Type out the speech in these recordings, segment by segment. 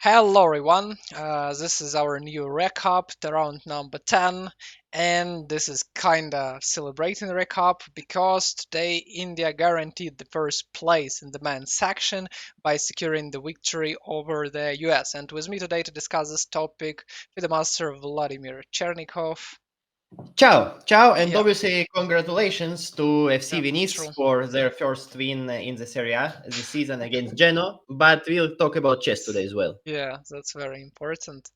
Hello everyone, this is our new recap, the round number 10, and this is kinda celebrating recap because today India guaranteed the first place in the men's section by securing the victory over the US. And with me today to discuss this topic with the master Vladimir Chernikov. Ciao, ciao, and Yeah, obviously congratulations to FC yeah, Venice true. for their first win in the Serie A this season against Genoa. But we'll talk about chess today as well. Yeah, that's very important.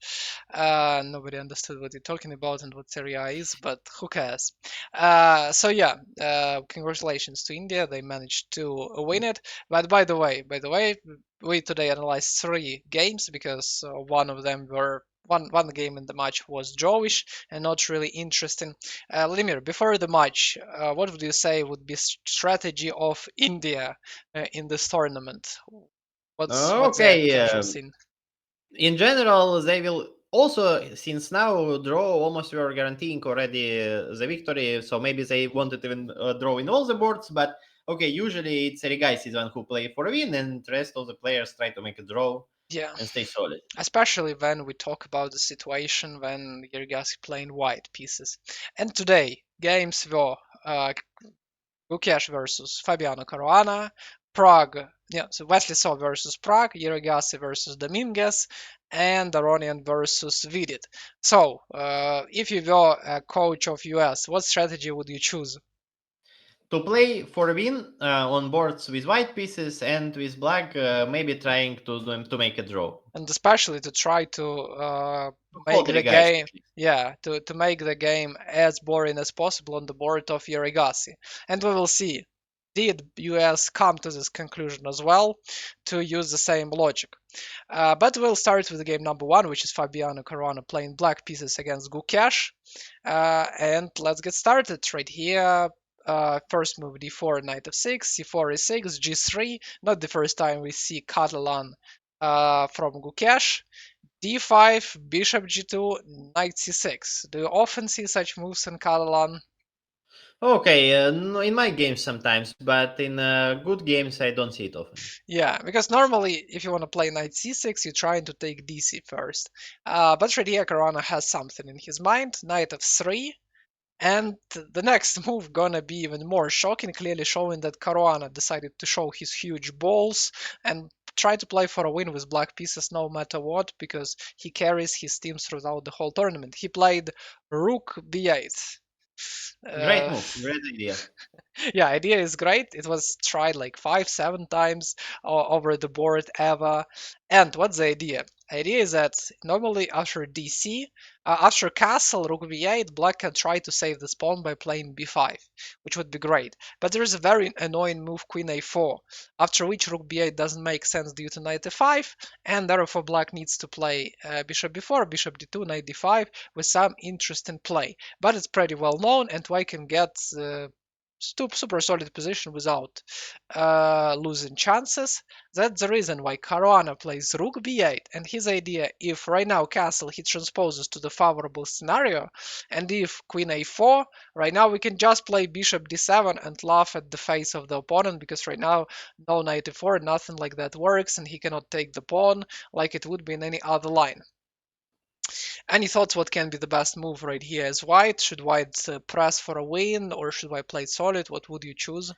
Nobody understood what you're talking about and what Serie A is, but who cares? Congratulations to India. They managed to win it. But by the way, we today analyzed three games because one of them were one game in the match was drawish and not really interesting. Vladimir, before the match, what would you say would be strategy of India in this tournament? What's their Okay, potential scene? in general, they will also, since now draw almost were guaranteeing already the victory, so maybe they wanted to even draw in all the boards, but okay, usually it's Erigaisi is one who play for a win, and the rest of the players try to make a draw Yeah, and stay solid. especially when we talk about the situation when Erigaisi playing white pieces. And today, games were Gukesh versus Fabiano Caruana, Prague, yeah, so Wesley Saw versus Prague, Erigaisi versus Dominguez, and Aronian versus Vidit. So, if you were a coach of US, what strategy would you choose? To play for a win on boards with white pieces and with black, maybe trying to make a draw. And especially to try to make Hold the the guys game, at least. yeah, to make the game as boring as possible on the board of Erigaisi. And we will see, did US come to this conclusion as well to use the same logic. But we'll start with the game number one, which is Fabiano Caruana playing black pieces against Gukesh. And let's get started right here. First move d4, knight f6, c4 e6, g3. Not the first time we see Catalan from Gukesh. d5, bishop g2, knight c6. Do you often see such moves in Catalan? Okay, no, in my games sometimes, but in good games I don't see it often. Yeah, because normally if you want to play knight c6, you're trying to take dc first. But right here, Caruana has something in his mind. Knight f3. And the next move gonna be even more shocking, clearly showing that Caruana decided to show his huge balls and try to play for a win with black pieces no matter what, because he carries his team throughout the whole tournament. He played Rook b8. Great Uh, move, great idea. yeah, idea is great. It was tried like 5, 7 times over the board ever. And what's the idea? Idea is that normally after DC, after castle rook b8, black can try to save this pawn by playing b5, which would be great. But there is a very annoying move queen a4, after which rook b8 doesn't make sense due to knight a5, and therefore black needs to play bishop b4, bishop d2, knight d5 with some interesting play. But it's pretty well known, and white can get super solid position without losing chances. That's the reason why Caruana plays rook b8, and his idea, if right now castle he transposes to the favorable scenario, and if queen a4, right now we can just play bishop d7 and laugh at the face of the opponent, because right now no knight e4, nothing like that works, and he cannot take the pawn like it would be in any other line. Any thoughts what can be the best move right here as white? Should white press for a win, or should white play solid? What would you choose?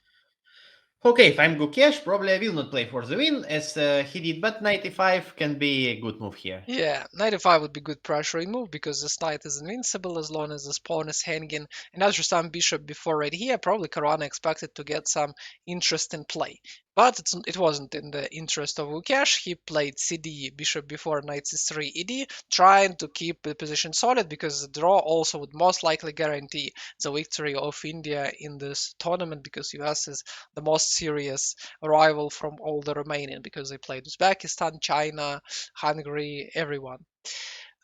Okay, if I'm Gukesh, probably I will not play for the win as he did, but 95 can be a good move here. Yeah, knight e5 would be good pressuring move because this knight is invincible as long as this pawn is hanging. And after some bishop before right here, probably Caruana expected to get some interesting play. But it wasn't in the interest of Gukesh. He played cd, bishop before knight c3 ed, trying to keep the position solid because the draw also would most likely guarantee the victory of India in this tournament, because US is the most serious rival from all the remaining, because they played Uzbekistan, China, Hungary, everyone.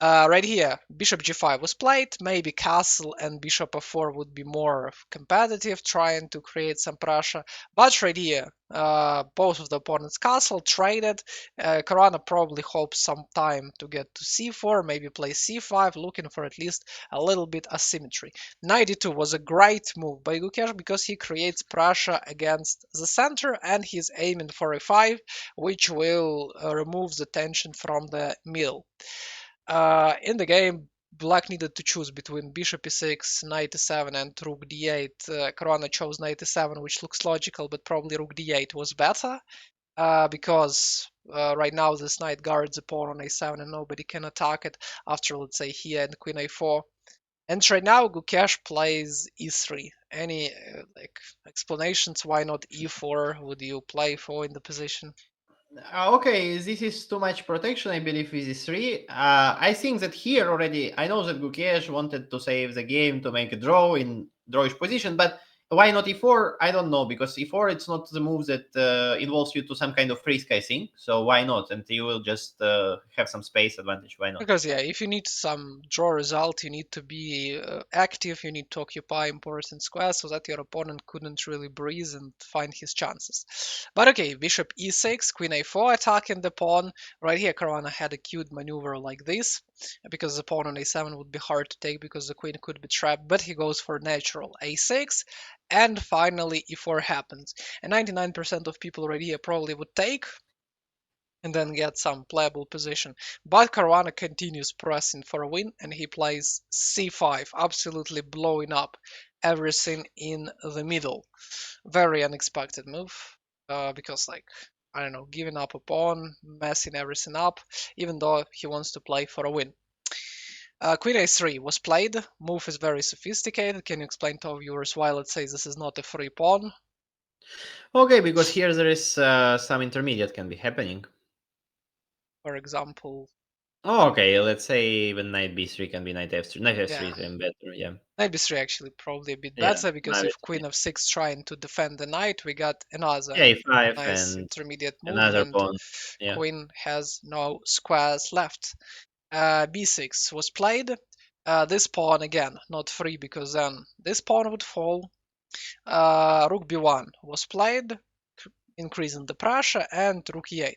Right here, bishop g5 was played. Maybe castle and bishop f4 would be more competitive, trying to create some pressure. But right here, both of the opponent's castle traded. Caruana probably hopes some time to get to c4, maybe play c5, looking for at least a little bit asymmetry. Knight d2 was a great move by Gukesh because he creates pressure against the center and he's aiming for a5, which will remove the tension from the middle. In the game, Black needed to choose between bishop e6, knight e7, and rook d8. Caruana chose knight e7, which looks logical, but probably rook d8 was better because right now this knight guards the pawn on a7 and nobody can attack it after, let's say, here and queen a4. And right now, Gukesh plays e3. Any like explanations? Why not e4? Would you play 4 in the position? Okay, this is too much protection, I believe, with this 3. I think that here already, I know that Gukesh wanted to save the game to make a draw in drawish position, but why not e4? I don't know, because e4 it's not the move that involves you to some kind of risk, I think. So why not? And you will just have some space advantage. Why not? Because yeah, if you need some draw result, you need to be active, you need to occupy important squares so that your opponent couldn't really breathe and find his chances. But okay, bishop e6, queen a4 attacking the pawn. Right here, Caruana had a cute maneuver like this, because the pawn on a7 would be hard to take because the queen could be trapped, but he goes for natural a6, and finally e4 happens. And 99% of people right here probably would take, and then get some playable position. But Caruana continues pressing for a win and he plays c5, absolutely blowing up everything in the middle. Very unexpected move because, like, I don't know, giving up a pawn, messing everything up, even though he wants to play for a win. Queen a3 was played. Move is very sophisticated. Can you explain to our viewers why, let's say, this is not a free pawn? Okay, because here there is some intermediate can be happening. For example, Oh, okay, let's say even knight b3 can be knight f3. Knight f3 yeah, is even better, yeah. knight b3 actually probably a bit Yeah, better because knight if f3. queen f6 trying to defend the knight, we got Yeah, another a5 nice and intermediate move another and pawn. Yeah. queen has no squares left. b6 was played. This pawn again not free because then this pawn would fall. Rook b1 was played, increasing the pressure, and rook e8.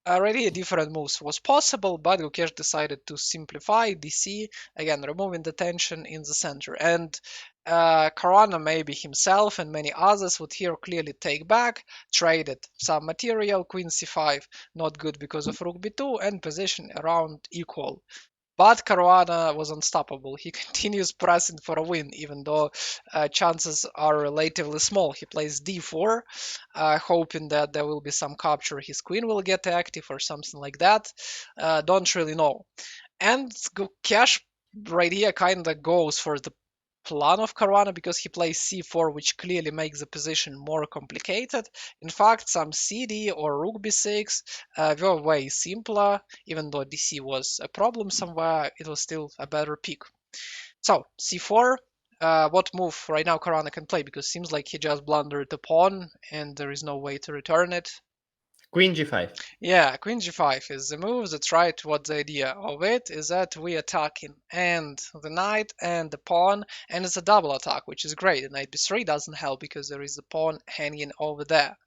Already different moves was possible, but Gukesh decided to simplify DC, again removing the tension in the center. And Caruana, maybe himself and many others would here clearly take back, traded some material, queen c5, not good because of rook b2, and position around equal. But Caruana was unstoppable. He continues pressing for a win, even though chances are relatively small. He plays d4, hoping that there will be some capture. His queen will get active or something like that. Don't really know. And Gukesh right here kind of goes for the plan of Caruana because he plays c4, which clearly makes the position more complicated. In fact, some cd or rook b6 were way simpler. Even though dc was a problem somewhere, it was still a better pick. So c4, what move right now Caruana can play? Because it seems like he just blundered the pawn and there is no way to return it. Queen g5. Yeah, queen g5 is the move. That's right. What the idea of it is that we attacking and the knight and the pawn, and it's a double attack, which is great. The knight b3 doesn't help because there is a pawn hanging over there.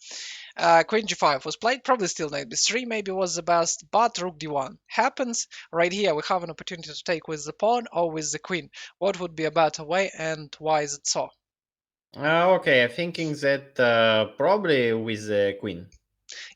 Queen g5 was played, probably still knight b3 maybe was the best, but rook d1 happens. Right here we have an opportunity to take with the pawn or with the queen. What would be a better way and why is it so? Okay, I'm thinking that probably with the queen.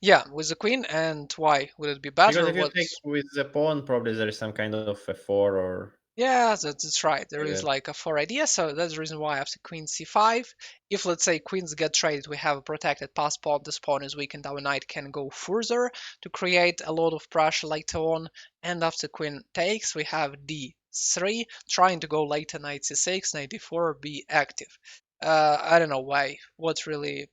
Yeah, with the queen, and why would it be Because better? if you take What's with the pawn, probably there is some kind of a 4 or Yeah, that's right. There like is that. like a four idea, so that's the reason why after queen c5, if let's say queens get traded, we have a protected pass pawn. This pawn is weakened. Our knight can go further to create a lot of pressure later on. And after queen takes, we have d3, trying to go later knight c6, knight d4, be active. I don't know why. What really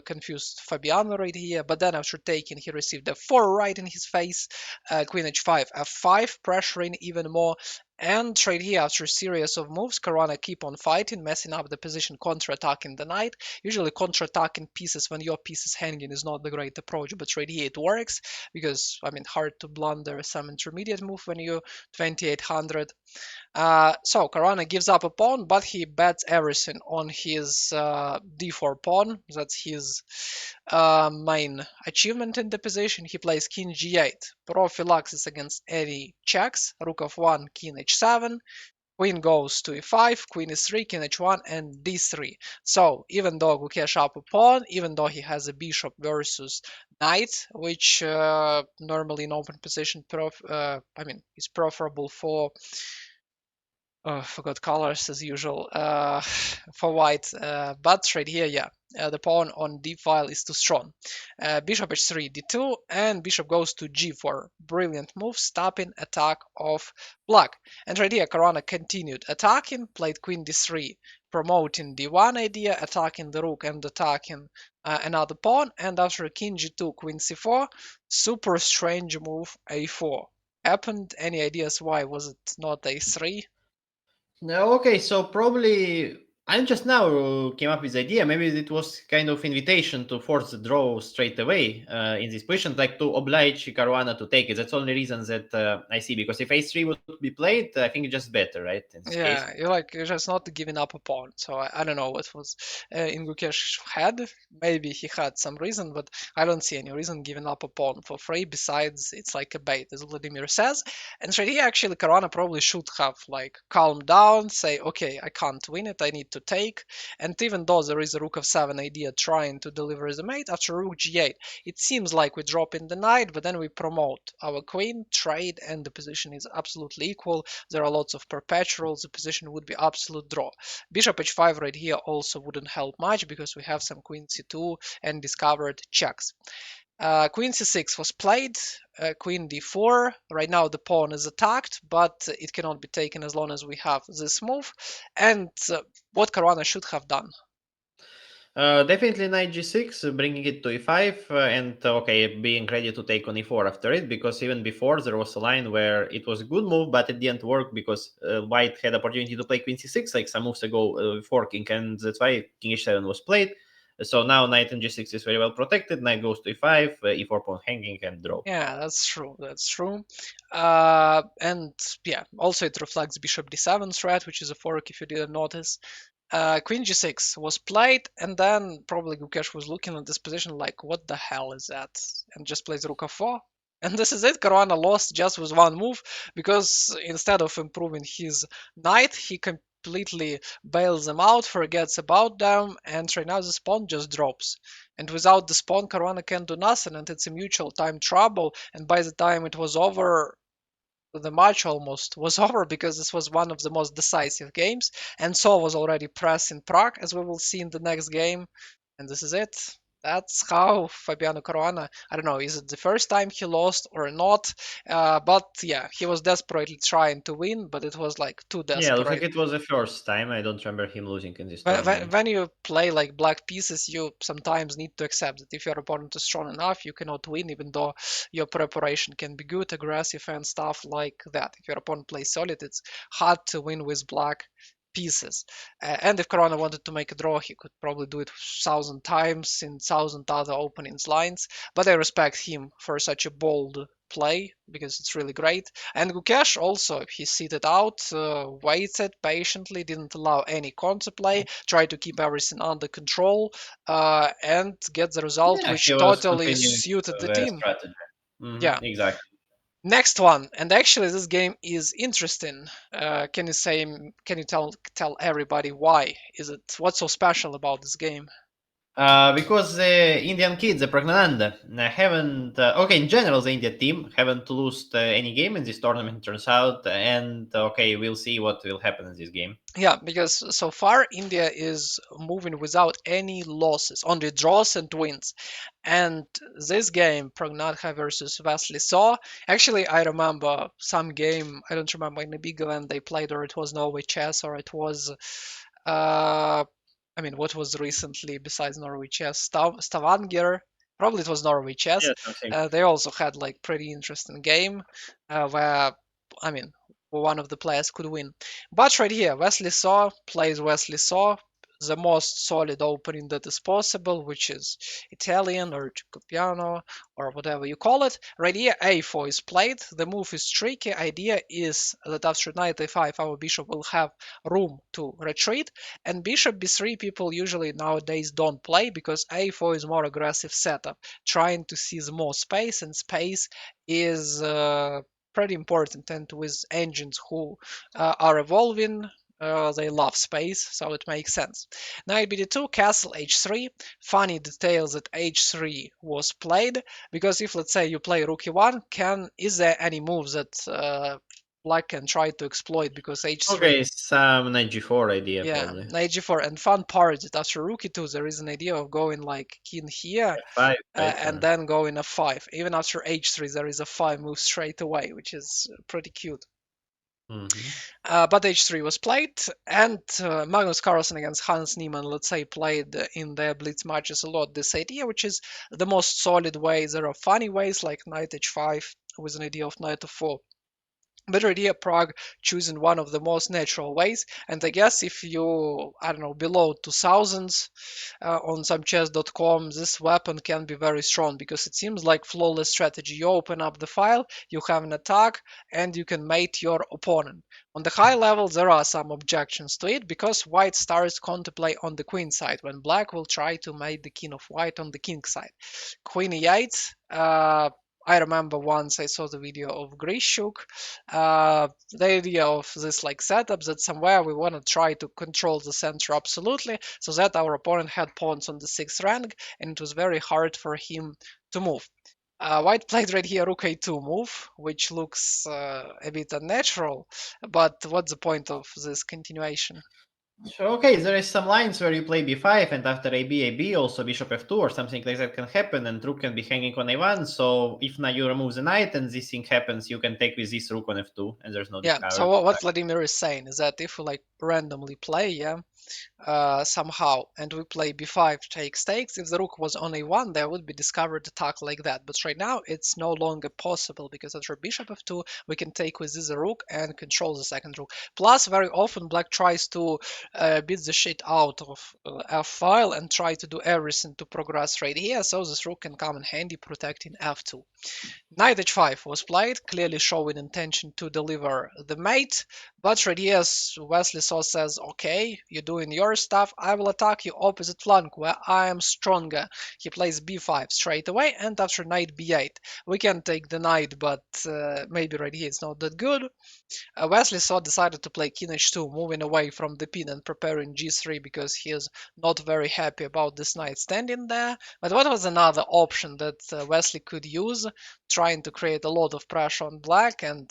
confused Fabiano right here, but then after taking, he received a 4 right in his face. Queen h5, f5, pressuring even more, And right here, after a series of moves, Caruana keep on fighting, messing up the position, counter-attacking the knight. Usually counter-attacking pieces when your piece is hanging is not the great approach, but right here it works because, I mean, hard to blunder some intermediate move when you're 2800. So Caruana gives up a pawn, but he bets everything on his d4 pawn. That's his main achievement in the position. He plays king g8, prophylaxis against any checks, rook f1, king h7, queen goes to e5, queen e3, king h1, and d3. So even though Gukesh up a pawn, even though he has a bishop versus knight, which normally in open position, is preferable for forgot colors as usual for white, but right here, yeah, the pawn on d file is too strong. Bishop h3, d2, and bishop goes to g4. Brilliant move, stopping attack of black. And right here, Caruana continued attacking, played queen d3, promoting d1 idea, attacking the rook and attacking another pawn. And after king g2, queen c4, super strange move a4. Happened? Any ideas why? Was it not a3? No, okay, so probably I just now came up with the idea. Maybe it was kind of invitation to force the draw straight away in this position, like to oblige Caruana to take it. That's the only reason that I see. Because if a3 would be played, I think it's just better, right? In this case. Yeah, you're just not giving up a pawn. So I don't know what was in Gukesh's head. Maybe he had some reason, but I don't see any reason giving up a pawn for free. Besides, it's like a bait, as Vladimir says. And so here, actually, Caruana probably should have like calmed down, say, okay, I can't win it, I need to take. And even though there is a rook of 7 idea trying to deliver the mate after rook g8, it seems like we drop in the knight, but then we promote our queen, trade, and the position is absolutely equal. There are lots of perpetuals. The position would be absolute draw. Bishop h5 right here also wouldn't help much because we have some queen c2 and discovered checks. Queen c6 was played, queen d4. Right now the pawn is attacked, but it cannot be taken as long as we have this move. And what Caruana should have done. Definitely knight g6, bringing it to e5, and okay, being ready to take on e4 after it, because even before there was a line where it was a good move, but it didn't work because white had opportunity to play queen c6 like some moves ago before king, and that's why king h7 was played. So now knight and g6 is very well protected. Knight goes to e5, e4 pawn hanging, and draw. Yeah, that's true. That's true. And yeah, also it reflects bishop d7 threat, which is a fork if you didn't notice. Queen g6 was played, and then probably Gukesh was looking at this position like, what the hell is that? And just plays rook f4. And this is it. Caruana lost just with one move because instead of improving his knight, he completely bails them out, forgets about them, and right now this pawn just drops. And without this pawn, Caruana can do nothing, and it's a mutual time trouble. And by the time it was over, the match almost was over because this was one of the most decisive games, and so was already pressing Prague, as we will see in the next game. And this is it. That's how Fabiano Caruana, I don't know, is it the first time he lost or not? But yeah, he was desperately trying to win, but it was like too Yeah, looks like desperate. it was the first time. I don't remember him losing in this When, tournament. when you play like black pieces, you sometimes need to accept that if your opponent is strong enough, you cannot win, even though your preparation can be good, aggressive, and stuff like that. If your opponent plays solid, it's hard to win with black pieces. And if Corona wanted to make a draw, he could probably do it 1,000 times in 1,000 other openings lines. But I respect him for such a bold play because it's really great. And Gukesh also, he seated out, waited patiently, didn't allow any counterplay, tried to keep everything under control, and get the result Yeah, he which was totally continuing suited the the team. strategy. Yeah. Exactly. Next one, and actually this game is interesting. Can you tell everybody why? Is it what's so special about this game? Because the Indian kids, the Praggnanandhaa, haven't. Okay, in general, the Indian team haven't lost any game in this tournament, turns out. And okay, we'll see what will happen in this game. Yeah, because so far India is moving without any losses, only draws and wins. And this game, Praggnanandhaa versus Wesley Saw, actually I remember some game, I don't remember in the big event they played, or it was Norway Chess, or it was, what was recently besides Norway Chess? Stavanger. Probably it was Norway Chess. Yeah, something. They also had like pretty interesting game where, I mean, one of the players could win. But right here, Wesley Saw plays Wesley Saw, the most solid opening that is possible, which is Italian or Piano or whatever you call it. Right here, a4 is played. The move is tricky. Idea is that after knight a5, our bishop will have room to retreat, and bishop b3 people usually nowadays don't play because a4 is more aggressive setup, trying to seize more space, and space is pretty important. And with engines who are evolving, they love space, so it makes sense. Knight bd2, castle h3. Funny details that h3 was played, because if let's say you play rook e1, is there any moves that black can try to exploit, because h3. Okay, some knight g4 idea Yeah, probably. knight g4, and fun part that after rook e2 there is an idea of going like king here, F5, right? and Or... then going f5. Even after h3 there is a 5 move straight away, which is pretty cute. Mhm. But h3 was played, and Magnus Carlsen against Hans Niemann, let's say, played in their blitz matches a lot this idea, which is the most solid way. There are funny ways like knight h5 with an idea of knight f4. But idea Prague choosing one of the most natural ways, and I guess if you, I don't know, below 2000s on some chess.com, this weapon can be very strong because it seems like flawless strategy. You open up the file, you have an attack, and you can mate your opponent. On the high level, there are some objections to it because white starts contemplate on the queen side when black will try to mate the king of white on the king side. Queen e8. I remember once I saw the video of Grishuk. The idea of this like setup that somewhere we want to try to control the center absolutely, so that our opponent had pawns on the 6th rank, and it was very hard for him to move. White played right here rook a2 move, which looks a bit unnatural, but what's the point of this continuation? So, okay, there is some lines where you play b5 and after ab also bishop f2 or something like that can happen and rook can be hanging on a1. So if now you remove the knight and this thing happens, you can take with this rook on f2 and there's no Yeah, so discovered. what Vladimir is saying is that if we like randomly play, yeah, somehow, and we play b5 takes takes. If the rook was on a1, there would be discovered attack like that. But right now, it's no longer possible because after bishop f2, we can take with this rook and control the second rook. Plus, very often black tries to beat the shit out of f-file and try to do everything to progress right here, so this rook can come in handy protecting f2. Knight h5 was played, clearly showing intention to deliver the mate, but Radius Wesley Saw says, okay, you're doing your stuff, I will attack your opposite flank where I am stronger. He plays b5 straight away, and after knight b8. We can take the knight, but maybe Radius is not that good. Wesley Saw decided to play king h2, moving away from the pin and preparing g3 because he is not very happy about this knight standing there. But what was another option that Wesley could use, trying to create a lot of pressure on black and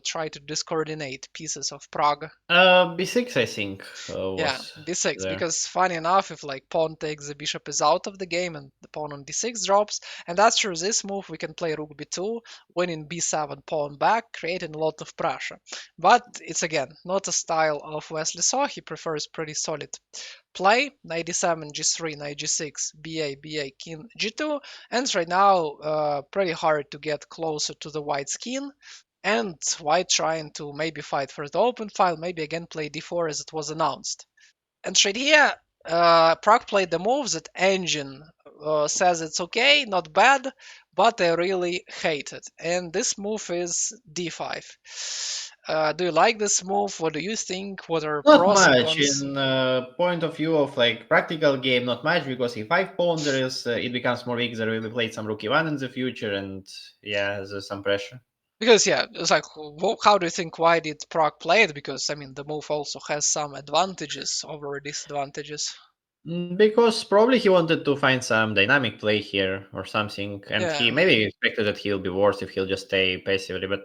try to discoordinate pieces of Prague? b6 I think Yeah, was d6, there. because funny enough, if like pawn takes, the bishop is out of the game and the pawn on d6 drops, and after this move we can play rook b2, winning b7 pawn back, creating a lot of pressure. But it's again not a style of Wesley Saw. He prefers pretty solid play, knight d7, g3, knight g6, ba, king g2, and right now pretty hard to get closer to the white skin, and white trying to maybe fight for the open file, maybe again play d4 as it was announced. And right here, Prague played the moves that Engine says it's okay, not bad, but I really hate it. And this move is d5. Do you like this move? What do you think? What are Not pros and much cons? in point of view of like practical game, not much because if 5 pawn there is it becomes more weak. There will be played some rookie one in the future, and yeah, there's some pressure. Because yeah, it's like, how do you think why did Prague play it? Because I mean, the move also has some advantages over disadvantages. Because probably he wanted to find some dynamic play here or something, and he Yeah. maybe expected that he'll be worse if he'll just stay passively. But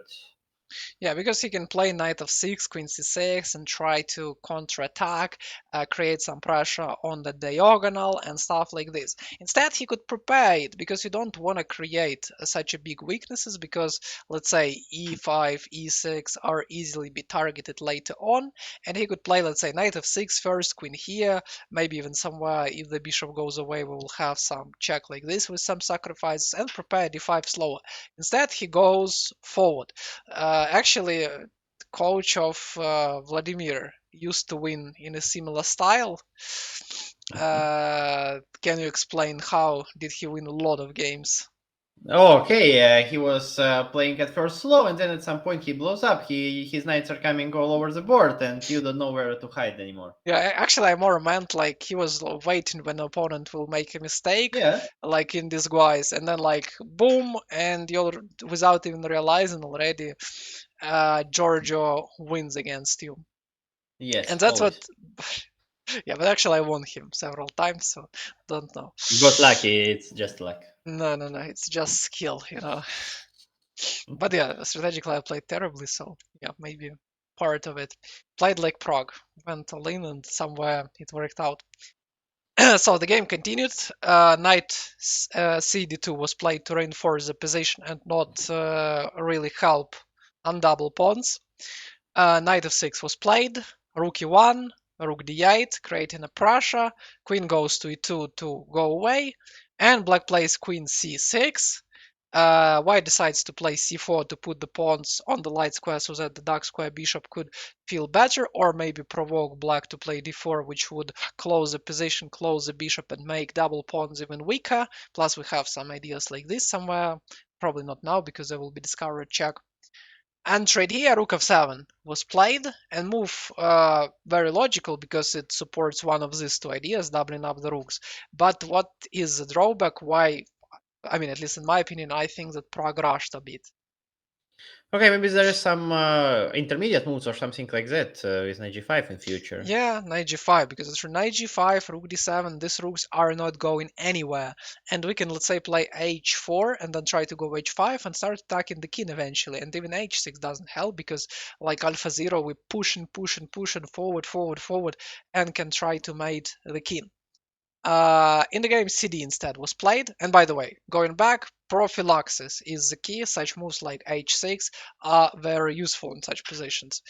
Yeah, because he can play knight of 6, queen c6, and try to counterattack, create some pressure on the diagonal and stuff like this. Instead, he could prepare it because you don't want to create such a big weaknesses because, let's say, e5, e6 are easily be targeted later on, and he could play, let's say, knight of 6 first, queen here, maybe even somewhere if the bishop goes away, we will have some check like this with some sacrifices, and prepare d5 slower. Instead, he goes forward. Actually, coach of Vladimir used to win in a similar style. Can you explain how did he win a lot of games? Oh, okay, he was playing at first slow, and then at some point he blows up. His knights are coming all over the board, and you don't know where to hide anymore. Yeah, actually, I more meant like he was waiting when the opponent will make a mistake, Yeah. like in disguise, and then like boom, and you're without even realizing already, Giorgio wins against you, Yes, and that's always. what. Yeah, but actually, I won him several times, so don't know. You got lucky. It's just luck. No, no, no, it's just skill, you know. But yeah, strategically, I played terribly, so yeah, maybe part of it. Played like Prague, went all in, and somewhere it worked out. So the game continued. Knight cd2 was played to reinforce the position and not really help on double pawns. Knight f6 was played. Rook e1, rook d8, creating a pressure. Queen goes to e2 to go away, and black plays queen c6. White decides to play c4 to put the pawns on the light square so that the dark square bishop could feel better, or maybe provoke black to play d4, which would close the position, close the bishop, and make double pawns even weaker. Plus, we have some ideas like this somewhere. Probably not now because they will be discovered check. And trade here, rook f7 was played, and move very logical because it supports one of these two ideas, doubling up the rooks. But what is the drawback? Why I mean, at least in my opinion, I think that Prague rushed a bit. Okay, maybe there is some intermediate moves or something like that with knight g5 in future. Yeah, knight g5, because through knight g5, rook d7, these rooks are not going anywhere. And we can, let's say, play h4 and then try to go h5 and start attacking the king eventually. And even h6 doesn't help because, like alpha 0, we push and push and push and forward, forward, forward, and can try to mate the king. In the game, CD instead was played. And by the way, going back, prophylaxis is the key. Such moves like h6 are very useful in such positions.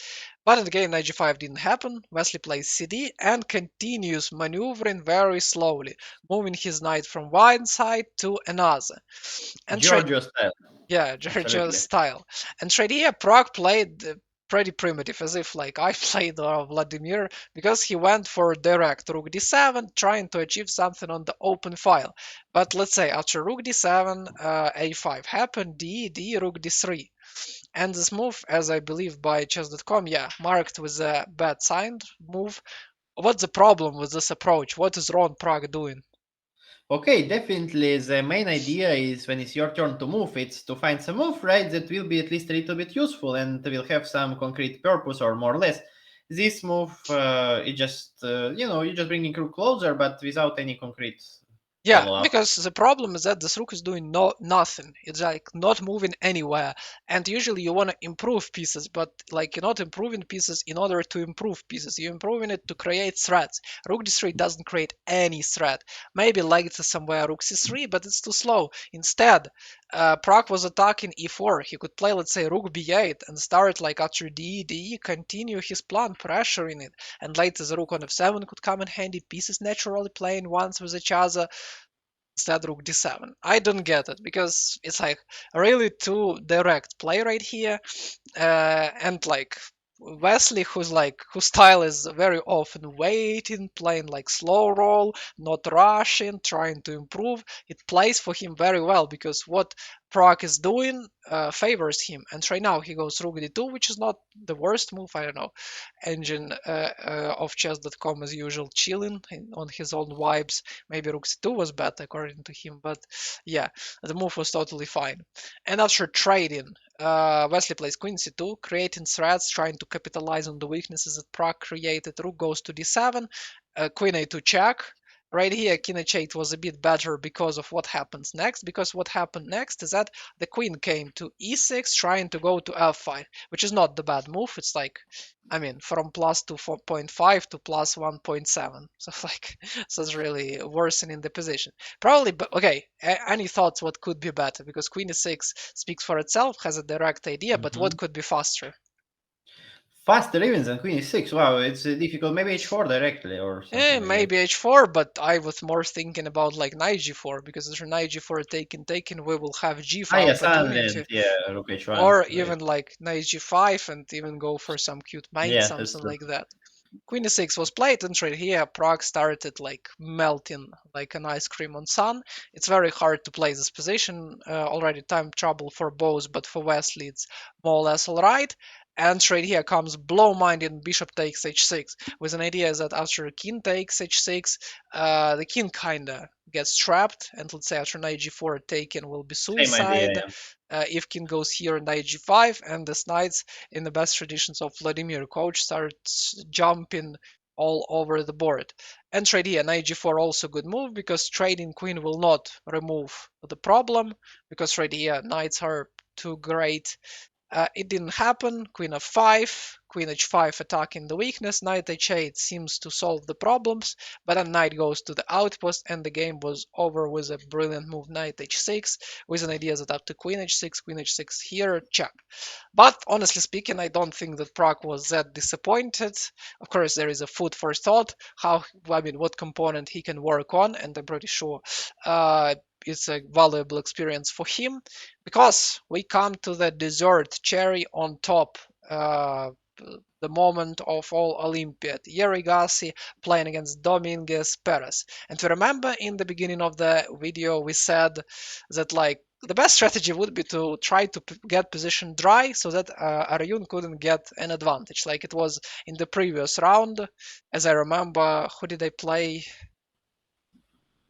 But in the game, knight g5 didn't happen. Wesley plays CD and continues maneuvering very slowly, moving his knight from one side to another. And trade Giorgio style. yeah, Georgia's Absolutely. style. And Tradia Prague played pretty primitive, as if like I played Vladimir, because he went for direct rook d7, trying to achieve something on the open file. But let's say after rook d7, a5 happened, d, rook d3. And this move, as I believe by chess.com, yeah, marked with a bad signed move. What's the problem with this approach? What is wrong Prague doing? Okay, definitely the main idea is when it's your turn to move, it's to find some move, right, that will be at least a little bit useful and will have some concrete purpose or more or less. This move, it just, you're just bringing rook closer, but without any concrete Yeah, follow up. because the problem is that this rook is doing nothing. It's like not moving anywhere. And usually you want to improve pieces, but like you're not improving pieces in order to improve pieces. You're improving it to create threats. Rook d3 doesn't create any threat. Maybe like it's somewhere rook c3, but it's too slow. Instead, Prague was attacking e4. He could play, let's say, rook b8 and start like after d, continue his plan, pressuring it. And later the rook on f7 could come in handy. Pieces naturally playing once with each other instead rook d7. I don't get it because it's like really too direct play right here, and like Wesley, whose style is very often waiting, playing like slow roll, not rushing, trying to improve. It plays for him very well because what Prague is doing favors him. And right now he goes rook d2, which is not the worst move. I don't know. Engine of chess.com as usual, chilling on his own vibes. Maybe rook c2 was better according to him, but yeah, the move was totally fine. And after trading, Wesley plays queen c2, creating threats, trying to capitalize on the weaknesses that Prague created. Rook goes to d7, queen a2 check. Right here, king h8 was a bit better because of what happens next. Because what happened next is that the queen came to e6, trying to go to f5, which is not the bad move. It's like, I mean, from plus 2.5 to plus 1.7. So like, so it's really worsening the position. Probably, but okay. Any thoughts what could be better? Because queen e6 speaks for itself, has a direct idea, but what Mhm. could be faster? Faster even than queen e6. Wow, it's difficult. Maybe h4 directly or something like that. Maybe h4, but I was more thinking about like knight g4, because after knight g4 taken, we will have Ah, g5 yeah, Sunland. opportunity, Yeah, rook h1. or Right. even like knight g5 and even go for some cute mate, Yeah, that's something true. like that. Queen e6 was played, and right here Prague started like melting like an ice cream on sun. It's very hard to play this position. Already time trouble for both, but for Wesley it's more or less alright. And right here comes blow-minded bishop takes h6 with an idea that after king takes h6, the king kinda gets trapped, and let's say after knight g4 taken will be Same idea. suicide. Yeah. If king goes here knight g5, and the knights in the best traditions of Vladimir coach starts jumping all over the board. And trade here, knight g4 also good move, because trading queen will not remove the problem, because right here knights are too great. It didn't happen. Queen f5, queen h5 attacking the weakness, knight h8 seems to solve the problems, but then knight goes to the outpost, and the game was over with a brilliant move knight h6, with an idea that after queen h6 here, check. But honestly speaking, I don't think that Prague was that disappointed. Of course, there is a food for thought. What component he can work on, and I'm pretty sure it's a valuable experience for him, because we come to the dessert cherry on top. The moment of all Olympiad. Erigaisi playing against Dominguez Perez. And we remember in the beginning of the video we said that like the best strategy would be to try to get position dry so that Arjun couldn't get an advantage, like it was in the previous round. As I remember, who did they play?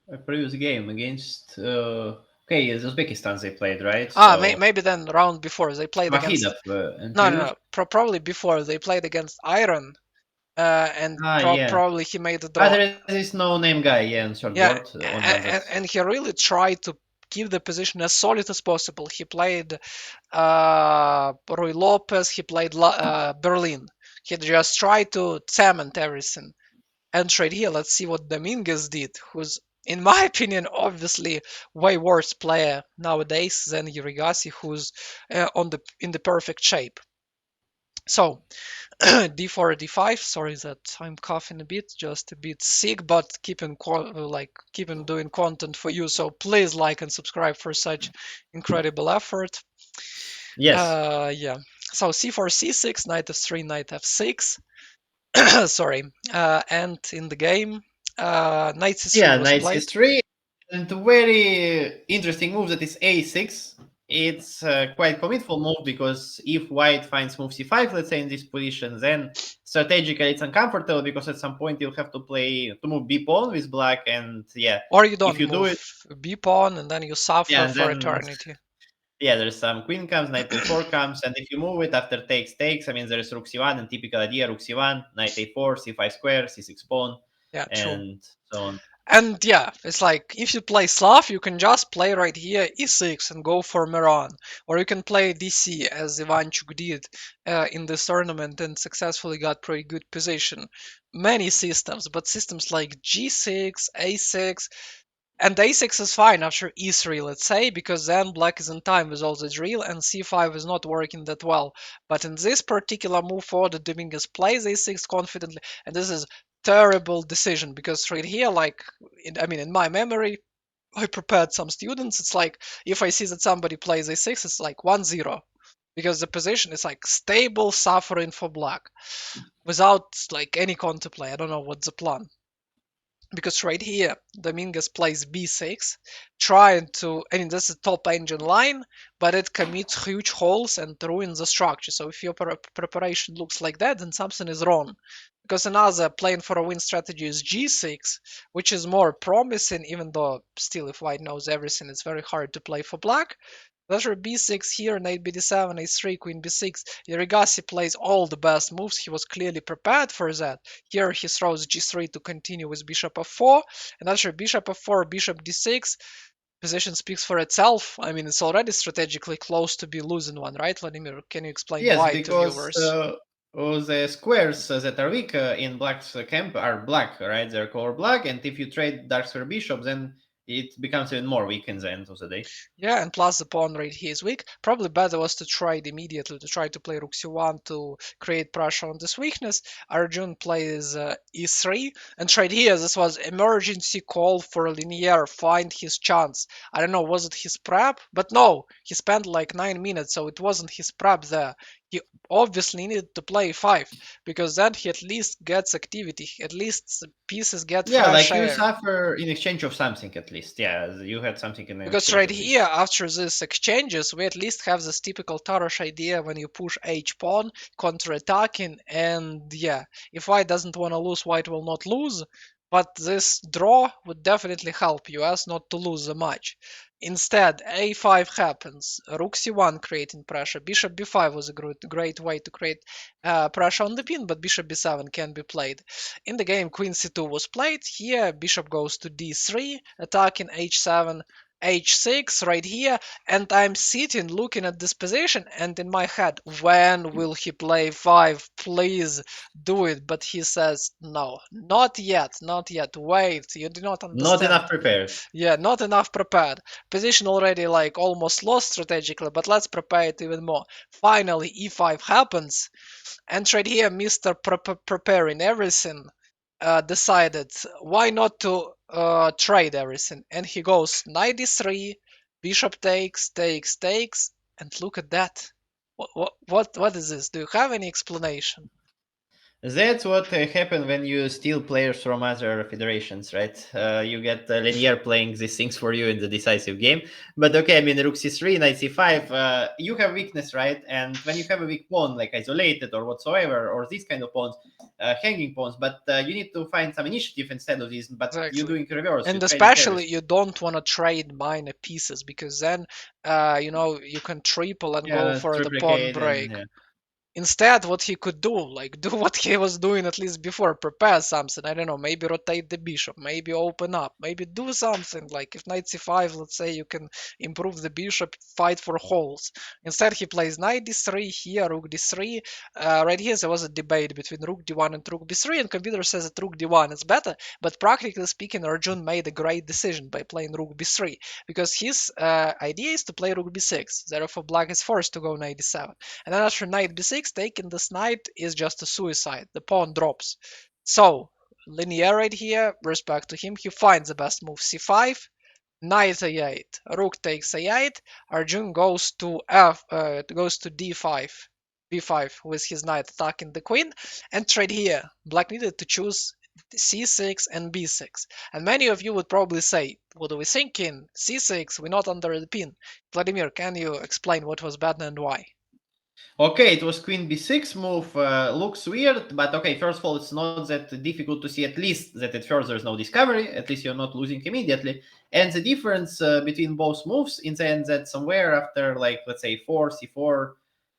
A previous game against. Okay, it's Uzbekistan they played, right? So Maybe then round before they played against. Vahidov and No, no, previous. no. Probably before they played against Iron, and Ah, yeah. probably he made a Ah, draw. there is this no-name guy, yeah, on short Yeah, board. Only one that's. and he really tried to keep the position as solid as possible. He played Rui Lopez, he played Berlin. He just tried to cement everything. And right here, let's see what Dominguez did, who's, in my opinion, obviously way worse player nowadays than Erigaisi, who's on the in the perfect shape. So d4 d5, sorry that I'm coughing a bit, just a bit sick, but keeping doing content for you, so please like and subscribe for such incredible effort. Yes. Yeah, so c4 c6, knight f3, knight f6. Sorry. And in the game, knight c3 Yeah, was knight played. c3. And a very interesting move that is a6. It's a quite commitful move because if white finds move c5, let's say in this position, then strategically it's uncomfortable because at some point you'll have to play to move b pawn with black, and yeah, Or you if don't you do move it, b pawn and then you yeah, suffer and for then eternity. yeah, there's some queen comes, knight to a4 comes, and if you move it after takes, I mean there's rook c1 and typical idea rook c1, knight a4, c5 square, c6 pawn, Yeah, true. and so on. And yeah, it's like if you play Slav, you can just play right here e6 and go for Miran. Or you can play DC as Ivanchuk did in this tournament and successfully got pretty good position. Many systems, but systems like g6, a6, and a6 is fine after e3, let's say, because then black is in time with all the drill and c5 is not working that well. But in this particular move forward, Dominguez plays a6 confidently, and this is terrible decision, because right here, like, in my memory, I prepared some students. It's like if I see that somebody plays a6, it's like 1-0, because the position is like stable suffering for black without like any counterplay. I don't know what's the plan, because right here Dominguez plays b6, trying to, I mean, this is top engine line, but it commits huge holes and ruins the structure. So if your preparation looks like that, then something is wrong. Because another playing for a win strategy is g6, which is more promising, even though still if white knows everything, it's very hard to play for black. Letter b6 here, knight bd7, a3, queen b6. Erigaisi plays all the best moves. He was clearly prepared for that. Here he throws g3 to continue with bishop f4. And after bishop f4, bishop d6, position speaks for itself. I mean, it's already strategically close to be losing one, right, Vladimir? Can you explain Yes, why to because viewers? the squares that are weak in black's camp are black, right? They're color black, and if you trade dark square bishop, then it becomes even more weak in the end of the day. Yeah, and plus the pawn right here is weak. Probably better was to try it immediately to try to play rook c1 to create pressure on this weakness. Arjun plays e3 and tried here. This was emergency call for Linear. Find his chance. I don't know, was it his prep? But no, he spent like 9 minutes, so it wasn't his prep there. He obviously needed to play 5 because then he at least gets activity. At least pieces get Yeah, fresh like you air. suffer in exchange of something at least. Yeah, you had something in Because exchange right of here, this. after these exchanges, we at least have this typical Tarosh idea when you push H pawn, counter-attacking, and yeah, if white doesn't want to lose, white will not lose. But this draw would definitely help US not to lose the match. Instead, A5 happens, Rook C1 creating pressure, Bishop B5 was a great way to create pressure on the pin, but Bishop B7 can be played. In the game, Queen C2 was played. Here, Bishop goes to D3, attacking H7, H6 right here, and I'm sitting looking at this position, and in my head, when will he play 5? Please do it. But he says, no, not yet, not yet. Wait, you do not Not understand. enough prepared. Yeah, not enough prepared. Position already like almost lost strategically, but let's prepare it even more. Finally, E5 happens, and right here, Mr. Preparing everything decided why not to trade everything. And he goes knight d3, bishop takes, and look at that. What is this? Do you have any explanation? That's what happened when you steal players from other federations, right? You get Linear playing these things for you in the decisive game. But okay, I mean, Rook c3, Knight c5, you have weakness, right? And when you have a weak pawn, like isolated or whatsoever, or these kind of pawns, hanging pawns, but you need to find some initiative instead of these. But you Exactly. doing reverse, you And trading especially everything. you don't want to trade minor pieces because then you can triple and go Yeah, for the pawn triplicate and break. yeah. Instead, what he could do, like do what he was doing at least before, prepare something. I don't know, maybe rotate the bishop, maybe open up, maybe do something. Like if knight c5, let's say you can improve the bishop, fight for holes. Instead, he plays knight d3 here, rook d3. Right here, there was a debate between rook d1 and rook b3, and computer says that rook d1 is better. But practically speaking, Arjun made a great decision by playing rook b3 because his idea is to play rook b6. Therefore, black is forced to go knight d7. And then after knight b6, taking this knight is just a suicide. The pawn drops. So, Linear right here, respect to him, he finds the best move c5, knight a8, rook takes a8, Arjun goes to d5, b5 with his knight attacking the queen, and trade here. Black needed to choose c6 and b6. And many of you would probably say, what are we thinking? c6, we're not under the pin. Vladimir, can you explain what was bad and why? Okay, it was queen b6 move. Looks weird, but okay, first of all, it's not that difficult to see at least that at first there's no discovery. At least you're not losing immediately. And the difference between both moves in the end that somewhere after, like, let's say 4, c4,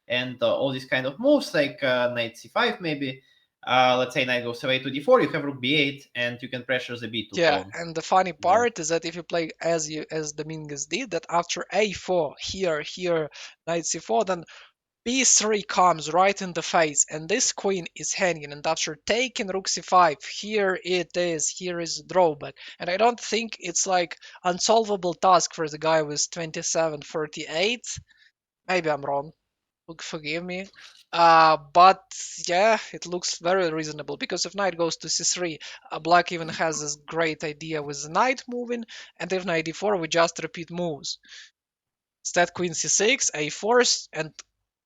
and all these kind of moves, like knight c5 maybe, let's say knight goes away to d4, you have rook b8, and you can pressure the b2 Yeah, pawn. and the funny Yeah. part is that if you play as Dominguez did, that after a4 here knight c4, then b3 comes right in the face, and this queen is hanging. And after taking rook c5, here it is. Here is the drawback, and I don't think it's like unsolvable task for the guy with 27-48. Maybe I'm wrong. Forgive me. But yeah, it looks very reasonable because if knight goes to c3, black even has this great idea with the knight moving, and if knight d4, we just repeat moves. Instead, queen c6, a4, and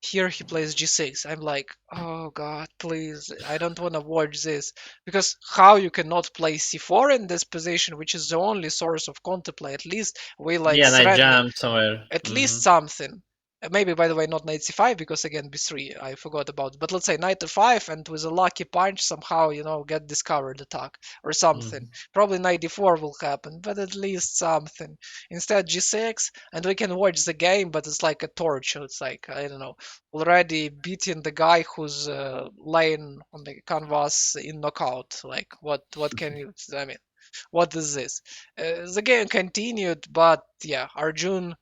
here he plays g6. I'm like, oh god, please, I don't want to watch this because how you cannot play c4 in this position, which is the only source of counterplay. At least we like Yeah, knight threatening jump somewhere. at Hmm. least something. Maybe, by the way, not knight c5 because again b3 I forgot about. But let's say knight f5 and with a lucky punch somehow get discovered attack or something. Hmm. Probably knight d4 will happen, but at least something. Instead g6 and we can watch the game, but it's like a torture. It's like I don't know, already beating the guy who's laying on the canvas in knockout. Like what can you? I mean, what is this? The game continued, but yeah, Arjun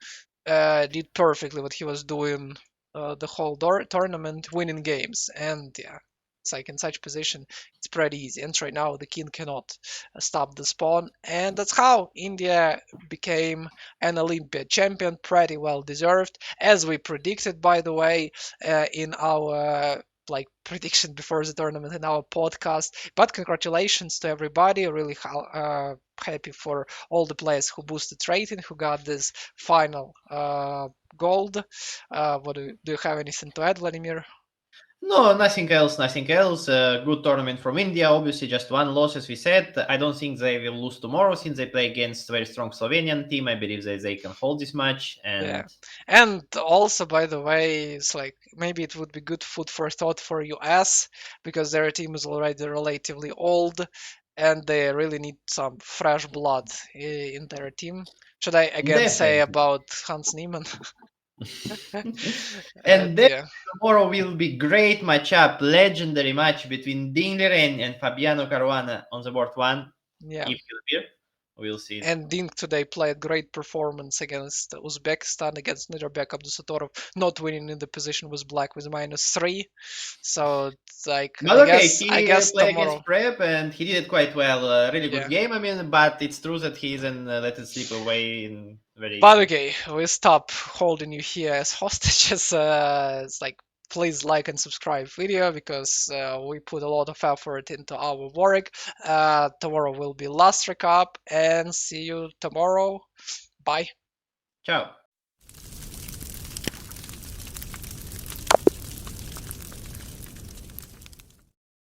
did perfectly what he was doing the whole tournament, winning games, and yeah. It's like in such position, it's pretty easy. And right now, the king cannot stop the pawn, and that's how India became an Olympiad champion, pretty well deserved, as we predicted, by the way, in our like prediction before the tournament in our podcast. But congratulations to everybody! Really happy for all the players who boosted rating, who got this final gold. What do you have anything to add, Vladimir? No, nothing else, nothing else. Good tournament from India. Obviously, just one loss, as we said. I don't think they will lose tomorrow since they play against a very strong Slovenian team. I believe that they can hold this match. Yeah, And and also by the way, it's like maybe it would be good food for thought for US because their team is already relatively old, and they really need some fresh blood in their team. Should I again say definitely. about Hans Niemann? And then Yeah, tomorrow will be great matchup, legendary match between Dingleren and Fabiano Caruana on the board one. yeah. If he'll appear, we'll see it. And Dink today played great performance against Uzbekistan, against Nirbek Abdusatorov, not winning in the position with black with -3. So it's like But okay, I he guess played against tomorrow. Prep and he did it quite well. Really good Yeah. game, I mean, but it's true that he isn't let it slip away in very But easily. okay, we stop holding you here as hostages. It's like please like and subscribe video because we put a lot of effort into our work. Tomorrow will be last recap and see you tomorrow. Bye. Ciao.